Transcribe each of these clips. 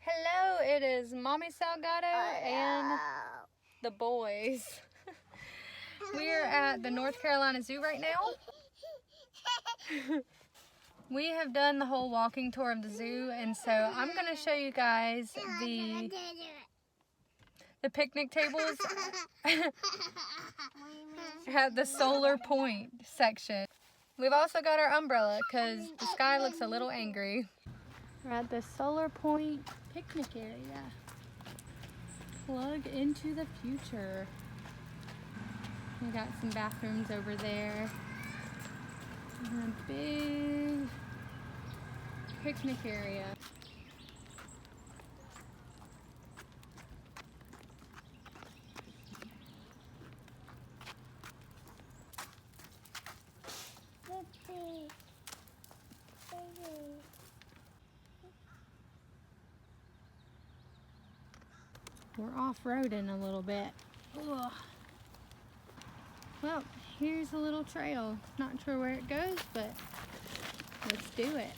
Hello, it is Mommy Salgado and the boys. We are at the North Carolina Zoo right now. We have done the whole walking tour of the zoo, and so I'm going to show you guys the picnic tables at the Solar Pointe section. We've also got our umbrella because the sky looks a little angry. We're at the Solar Pointe picnic area. Plug into the future. We got some bathrooms over there. And a big picnic area. We're off-roading a little bit. Ugh. Well, here's a little trail. Not sure where it goes, but let's do it.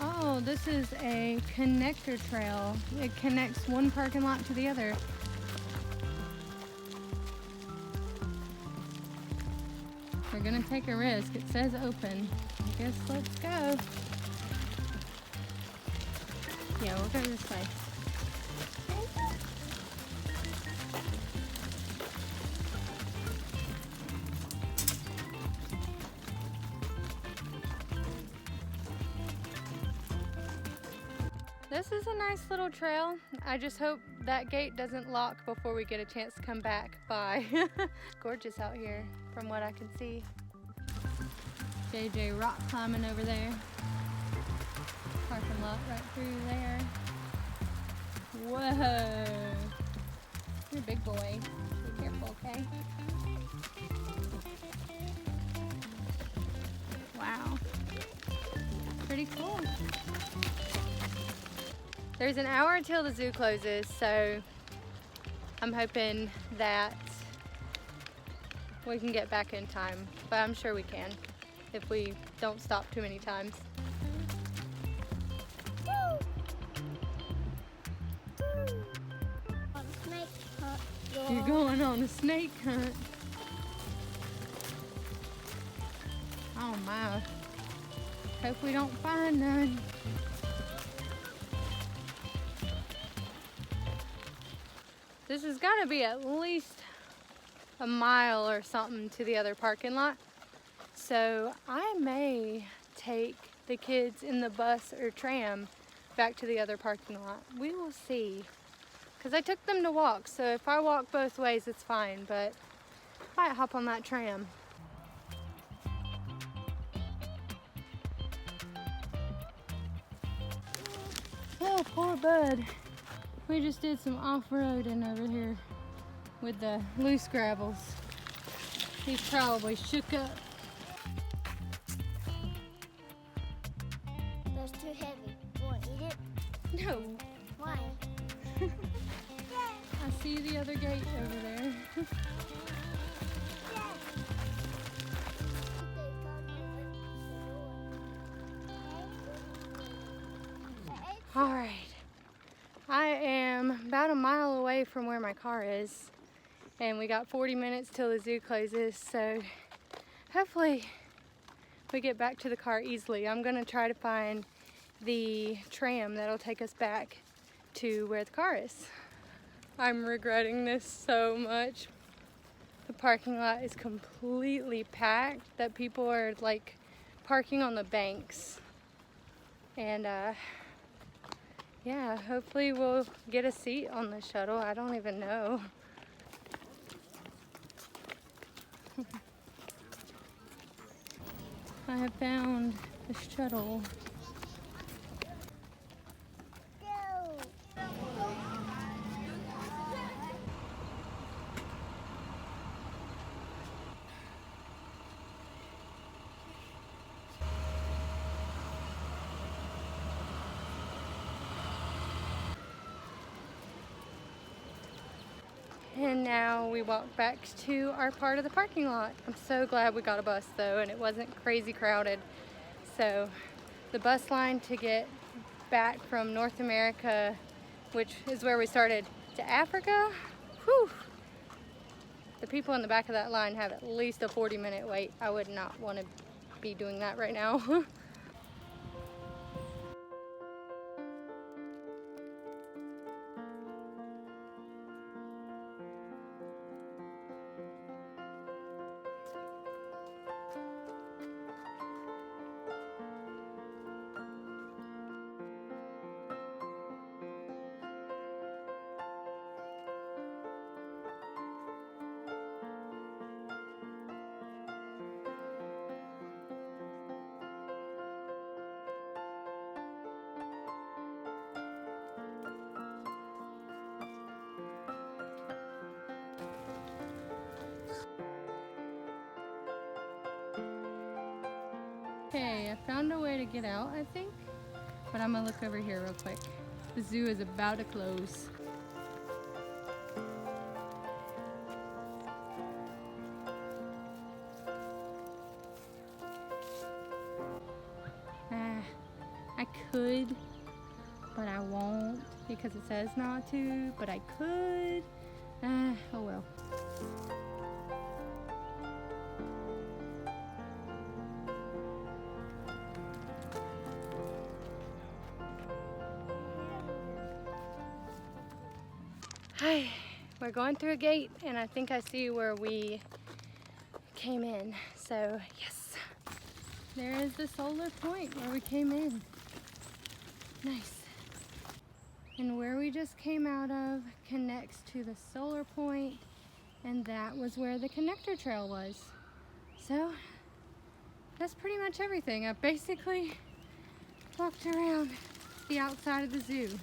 Oh, this is a connector trail. It connects one parking lot to the other. We're gonna take a risk. It says open. I guess let's go. Yeah, we'll go this way. This is a nice little trail. I just hope that gate doesn't lock before we get a chance to come back by. Gorgeous out here from what I can see. JJ rock climbing over there. Parking lot right through there. Whoa. You're a big boy. Be careful, okay? Wow. Pretty cool. There's an hour until the zoo closes, so I'm hoping that we can get back in time, but I'm sure we can if we don't stop too many times. You're going on a snake hunt. Oh my. Hope we don't find none. This has got to be at least a mile or something to the other parking lot. So I may take the kids in the bus or tram back to the other parking lot. We will see. Because I took them to walk, so if I walk both ways, it's fine, but I might hop on that tram. Oh, poor bud. We just did some off-roading over here with the loose gravels. He's probably shook up. That's too heavy. You want to eat it? No. Why? I see the other gate over there. All right. I am about a mile away from where my car is, and we got 40 minutes till the zoo closes, so hopefully we get back to the car easily. I'm gonna try to find the tram that'll take us back to where the car is. I'm regretting this so much. The parking lot is completely packed, that people are like parking on the banks, and yeah, hopefully we'll get a seat on the shuttle. I don't even know. I have found the shuttle. And now we walk back to our part of the parking lot. I'm so glad we got a bus though, and it wasn't crazy crowded. So the bus line to get back from North America, which is where we started, to Africa, whew. The people in the back of that line have at least a 40-minute wait. I would not want to be doing that right now. Okay, I found a way to get out, I think. But I'm gonna look over here real quick. The zoo is about to close. I could, but I won't because it says not to, but I could. Oh well. Hi, we're going through a gate and I think I see where we came in. So yes, there is the solar point where we came in. Nice. And where we just came out of connects to the solar point, and that was where the connector trail was. So that's pretty much everything. I basically walked around the outside of the zoo.